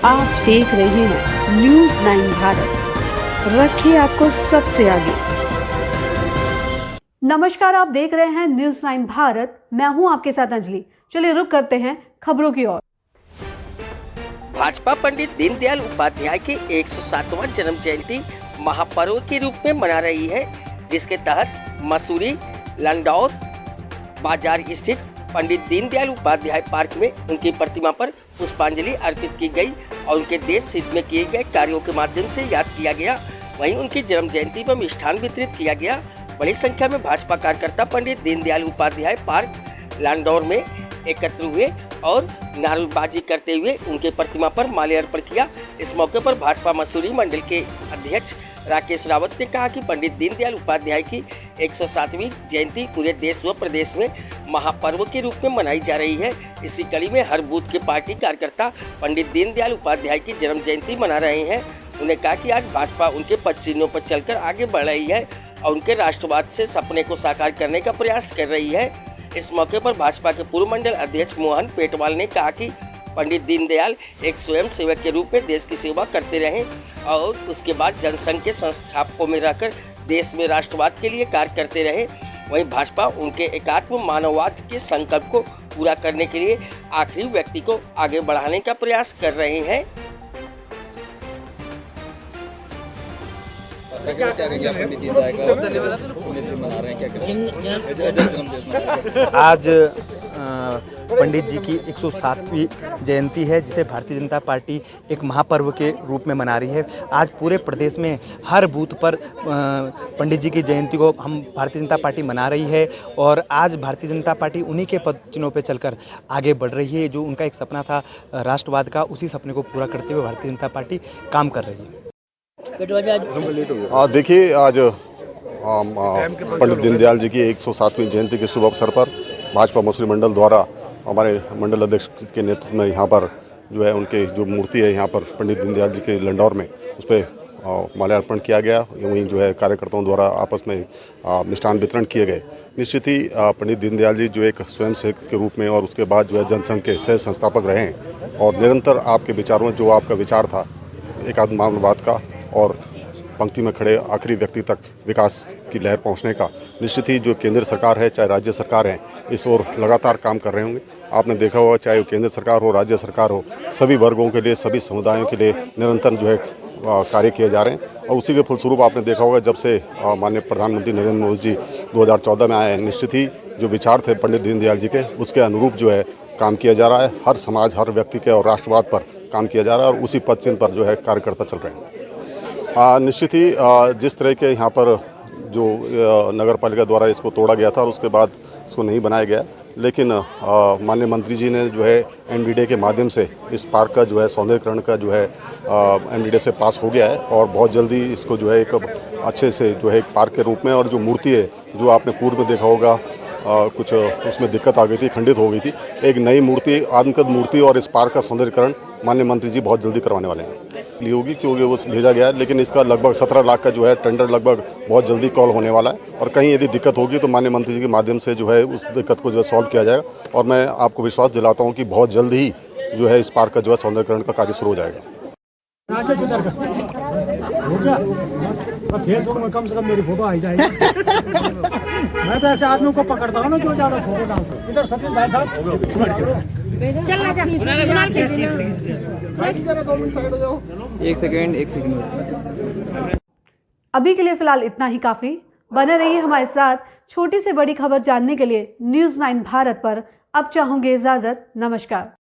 आप देख रहे हैं न्यूज़ 9 भारत, रखिए आपको सबसे आगे। नमस्कार, आप देख रहे हैं न्यूज़ 9 भारत, मैं हूं आपके साथ अंजलि। चलिए रुक करते हैं खबरों की ओर। भाजपा पंडित दीनदयाल उपाध्याय की 107वां जन्म जयंती महापर्व के रूप में मना रही है, जिसके तहत मसूरी लंडौर बाजार स्थित पंडित दीनदयाल उपाध्याय पार्क में उनकी प्रतिमा पर पुष्पांजलि अर्पित की गई और उनके देश हित में किए गए कार्यों के माध्यम से याद किया गया। वहीं उनकी जन्म जयंती पर मिष्ठान वितरित किया गया। बड़ी संख्या में भाजपा कार्यकर्ता पंडित दीनदयाल उपाध्याय पार्क लंडौर में एकत्र हुए और नारेबाजी करते हुए उनके प्रतिमा पर माल्यार्पण किया। इस मौके पर भाजपा मसूरी मंडल के अध्यक्ष राकेश रावत ने कहा कि पंडित दीनदयाल उपाध्याय की 107वीं जयंती पूरे देश व प्रदेश में महापर्व के रूप में मनाई जा रही है। इसी कड़ी में हर बूथ के पार्टी कार्यकर्ता पंडित दीनदयाल उपाध्याय की जन्म जयंती मना रहे हैं। उन्होंने कहा कि आज भाजपा उनके पद चिन्हों पर चलकर आगे बढ़ रही है और उनके राष्ट्रवाद से सपने को साकार करने का प्रयास कर रही है। इस मौके पर भाजपा के पूर्व मंडल अध्यक्ष मोहन पेटवाल ने कहा कि पंडित दीनदयाल एक स्वयं सेवक के रूप में देश की सेवा करते रहे और उसके बाद जनसंघ के संस्थापकों में रहकर देश में राष्ट्रवाद के लिए कार्य करते रहे। वहीं भाजपा उनके एकात्म मानववाद के संकल्प को पूरा करने के लिए आखिरी व्यक्ति को आगे बढ़ाने का प्रयास कर रहे हैं। आज पंडित जी की 107वीं जयंती है, जिसे भारतीय जनता पार्टी एक महापर्व के रूप में मना रही है। आज पूरे प्रदेश में हर बूथ पर पंडित जी की जयंती को हम भारतीय जनता पार्टी मना रही है और आज भारतीय जनता पार्टी उन्हीं के पद चिन्हों पर चलकर आगे बढ़ रही है। जो उनका एक सपना था राष्ट्रवाद का, उसी सपने को पूरा करते हुए भारतीय जनता पार्टी काम कर रही है। देखिए, आज पंडित दीनदयाल जी की 107वीं जयंती के शुभ अवसर पर भाजपा मसूरी मंडल द्वारा हमारे मंडल अध्यक्ष के नेतृत्व में यहाँ पर जो है उनके जो मूर्ति है यहाँ पर पंडित दीनदयाल जी के लंडौर में उस पर माल्यार्पण किया गया। वहीं जो है कार्यकर्ताओं द्वारा आपस में मिष्ठान वितरण किए गए। निश्चित ही पंडित दीनदयाल जी जो एक स्वयं सेवक के रूप में और उसके बाद जो है जनसंघ के सह संस्थापक रहे हैं और निरंतर आपके विचारों में जो आपका विचार था एकात्म मानववाद का और पंक्ति में खड़े आखिरी व्यक्ति तक विकास की लहर पहुंचने का, निश्चित ही जो केंद्र सरकार है चाहे राज्य सरकार है इस ओर लगातार काम कर रहे होंगे। आपने देखा होगा चाहे वो केंद्र सरकार हो राज्य सरकार हो, सभी वर्गों के लिए सभी समुदायों के लिए निरंतर जो है कार्य किए जा रहे हैं। और उसी के फलस्वरूप आपने देखा होगा जब से माननीय प्रधानमंत्री नरेंद्र मोदी जी 2014 में आए हैं, निश्चित ही जो विचार थे पंडित दीनदयाल जी के उसके अनुरूप जो है काम किया जा रहा है। हर समाज हर व्यक्ति के और राष्ट्रवाद पर काम किया जा रहा है और उसी पद चिन्ह पर जो है कार्यकर्ता चल रहे हैं। निश्चित ही जिस तरह के यहाँ पर जो नगर पालिका द्वारा इसको तोड़ा गया था और उसके बाद इसको नहीं बनाया गया, लेकिन माननीय मंत्री जी ने जो है एमडीडे के माध्यम से इस पार्क का जो है सौंदर्यीकरण का जो है एमडीडे से पास हो गया है और बहुत जल्दी इसको जो है एक अच्छे से जो है एक पार्क के रूप में, और जो मूर्ति है जो आपने पूर्व में देखा होगा कुछ उसमें दिक्कत आ गई थी, खंडित हो गई थी, एक नई मूर्ति आदमकद मूर्ति और इस पार्क का सौंदर्यीकरण माननीय मंत्री जी बहुत जल्दी करवाने वाले हैं। ली होगी क्योंकि वो भेजा गया है, लेकिन इसका लगभग 17 लाख का जो है टेंडर लगभग बहुत जल्दी कॉल होने वाला है और कहीं यदि दिक्कत होगी तो माननीय मंत्री जी के माध्यम से जो है उस दिक्कत को जो है सॉल्व किया जाएगा और मैं आपको विश्वास दिलाता हूँ कि बहुत जल्द ही जो है इस पार्क का जो है सौंदर्यीकरण का कार्य शुरू हो जाएगा। फेसबुक में कम से कम मेरी फोटो आई जाएगी। मैं तो ऐसे आदमी को पकड़ता हूँ ना जो ज्यादा फोटो डालते। इधर सतीश भाई साहब एक सेकेंड। अभी के लिए फिलहाल इतना ही काफी। बने रहिए हमारे साथ। छोटी से बड़ी खबर जानने के लिए न्यूज़ 9 भारत पर अब चाहूंगी इजाजत। नमस्कार।